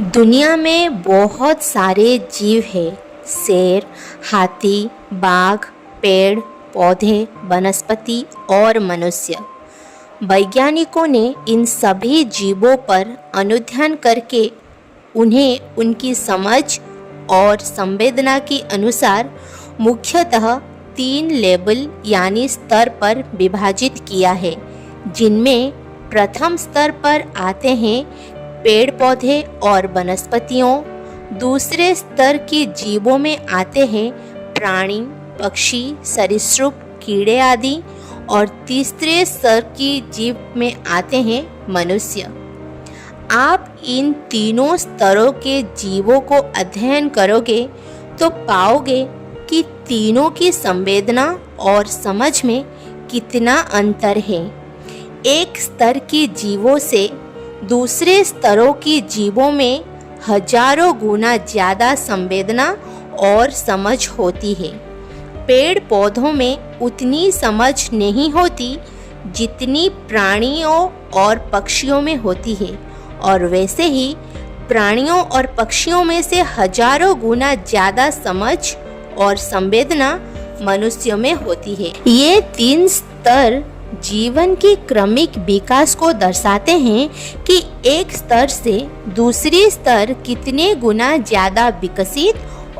दुनिया में बहुत सारे जीव हैं। शेर, हाथी, बाघ, पेड़ पौधे, वनस्पति और मनुष्य। वैज्ञानिकों ने इन सभी जीवों पर अनुध्यान करके उन्हें उनकी समझ और संवेदना के अनुसार मुख्यतः 3 लेवल यानी स्तर पर विभाजित किया है, जिनमें प्रथम स्तर पर आते हैं पेड़ पौधे और वनस्पतियों, दूसरे स्तर के जीवों में आते हैं प्राणी, पक्षी, सरीसृप, कीड़े आदि, और तीसरे स्तर के जीव में आते हैं मनुष्य। आप इन तीनों स्तरों के जीवों को अध्ययन करोगे तो पाओगे कि तीनों की संवेदना और समझ में कितना अंतर है। एक स्तर के जीवों से दूसरे स्तरों के जीवों में हजारों गुना ज़्यादा संवेदना और समझ होती है। पेड़ पौधों में उतनी समझ नहीं होती जितनी प्राणियों और पक्षियों में होती है, और वैसे ही प्राणियों और पक्षियों में से हजारों गुना ज़्यादा समझ और संवेदना मनुष्यों में होती है। ये 3 स्तर जीवन के क्रमिक विकास को दर्शाते हैं कि एक स्तर से दूसरी स्तर कितने गुना ज़्यादा विकसित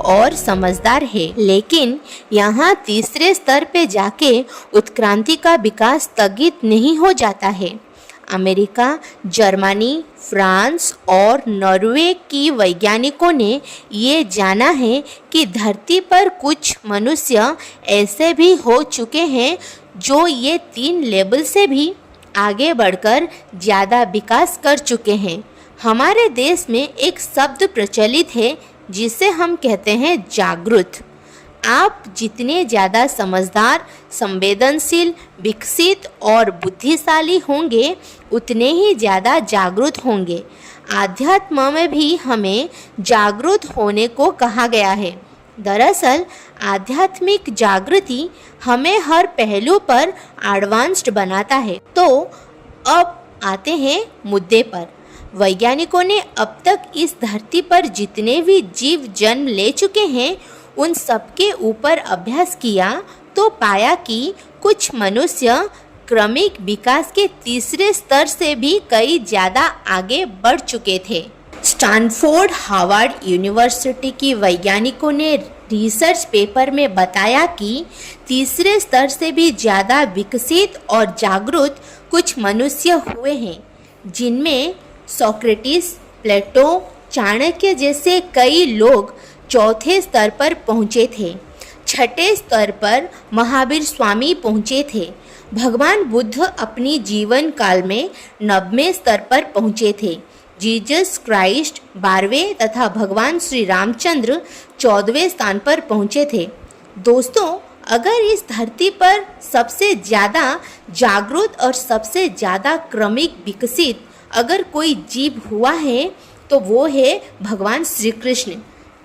और समझदार है। लेकिन यहाँ तीसरे स्तर पे जाके उत्क्रांति का विकास स्थगित नहीं हो जाता है। अमेरिका, जर्मनी, फ्रांस और नॉर्वे की वैज्ञानिकों ने ये जाना है कि धरती पर कुछ मनुष्य ऐसे भी हो चुके हैं जो ये 3 लेवल से भी आगे बढ़कर ज़्यादा विकास कर चुके हैं। हमारे देश में एक शब्द प्रचलित है जिसे हम कहते हैं जागरूक। आप जितने ज़्यादा समझदार, संवेदनशील, विकसित और बुद्धिशाली होंगे उतने ही ज़्यादा जागरूक होंगे। आध्यात्म में भी हमें जागरूक होने को कहा गया है। दरअसल आध्यात्मिक जागृति हमें हर पहलू पर एडवांस्ड बनाता है। तो अब आते हैं मुद्दे पर। वैज्ञानिकों ने अब तक इस धरती पर जितने भी जीव जन्म ले चुके हैं उन सबके ऊपर अभ्यास किया तो पाया कि कुछ मनुष्य क्रमिक विकास के तीसरे स्तर से भी कई ज़्यादा आगे बढ़ चुके थे। स्टैनफोर्ड हार्वर्ड यूनिवर्सिटी की वैज्ञानिकों ने रिसर्च पेपर में बताया कि तीसरे स्तर से भी ज़्यादा विकसित और जागरूक कुछ मनुष्य हुए हैं, जिनमें सोक्रेटिस, प्लेटो, चाणक्य जैसे कई लोग चौथे स्तर पर पहुँचे थे। छठे स्तर पर महावीर स्वामी पहुँचे थे। भगवान बुद्ध अपनी जीवन काल में 90वें स्तर पर पहुँचे थे। जीसस क्राइस्ट 12वें तथा भगवान श्री रामचंद्र 14वें स्थान पर पहुँचे थे। दोस्तों, अगर इस धरती पर सबसे ज़्यादा जागरूक और सबसे ज़्यादा क्रमिक विकसित अगर कोई जीव हुआ है तो वो है भगवान श्री कृष्ण।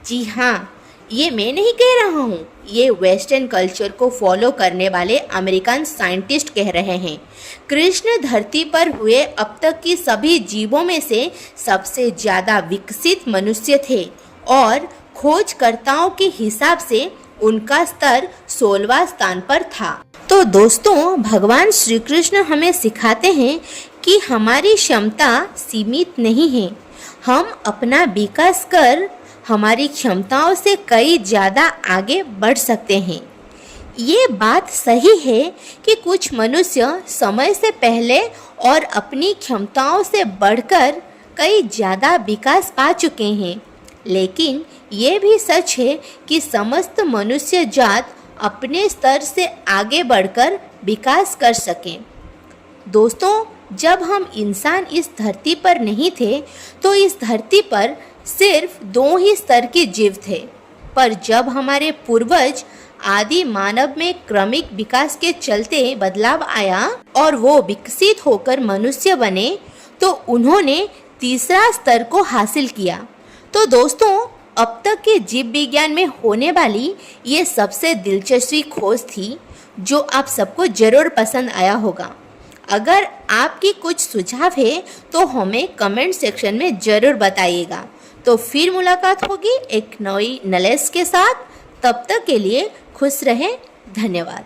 जी हाँ, ये मैं नहीं कह रहा हूँ, ये वेस्टर्न कल्चर को फॉलो करने वाले अमेरिकन साइंटिस्ट कह रहे हैं। कृष्ण धरती पर हुए अब तक की सभी जीवों में से सबसे ज़्यादा विकसित मनुष्य थे और खोजकर्ताओं के हिसाब से उनका स्तर 16वां स्थान पर था। तो दोस्तों, भगवान श्री कृष्ण हमें सिखाते हैं कि हमारी क्षमता सीमित नहीं है। हम अपना विकास कर हमारी क्षमताओं से कई ज़्यादा आगे बढ़ सकते हैं। ये बात सही है कि कुछ मनुष्य समय से पहले और अपनी क्षमताओं से बढ़कर कई ज़्यादा विकास पा चुके हैं, लेकिन ये भी सच है कि समस्त मनुष्य जात अपने स्तर से आगे बढ़कर विकास कर सकें। दोस्तों, जब हम इंसान इस धरती पर नहीं थे तो इस धरती पर सिर्फ 2 ही स्तर के जीव थे, पर जब हमारे पूर्वज आदि मानव में क्रमिक विकास के चलते बदलाव आया और वो विकसित होकर मनुष्य बने तो उन्होंने तीसरा स्तर को हासिल किया। तो दोस्तों, अब तक के जीव विज्ञान में होने वाली ये सबसे दिलचस्प खोज थी जो आप सबको ज़रूर पसंद आया होगा। अगर आपकी कुछ सुझाव है तो हमें कमेंट सेक्शन में ज़रूर बताइएगा। तो फिर मुलाकात होगी एक नई नॉलेज के साथ। तब तक के लिए खुश रहें। धन्यवाद।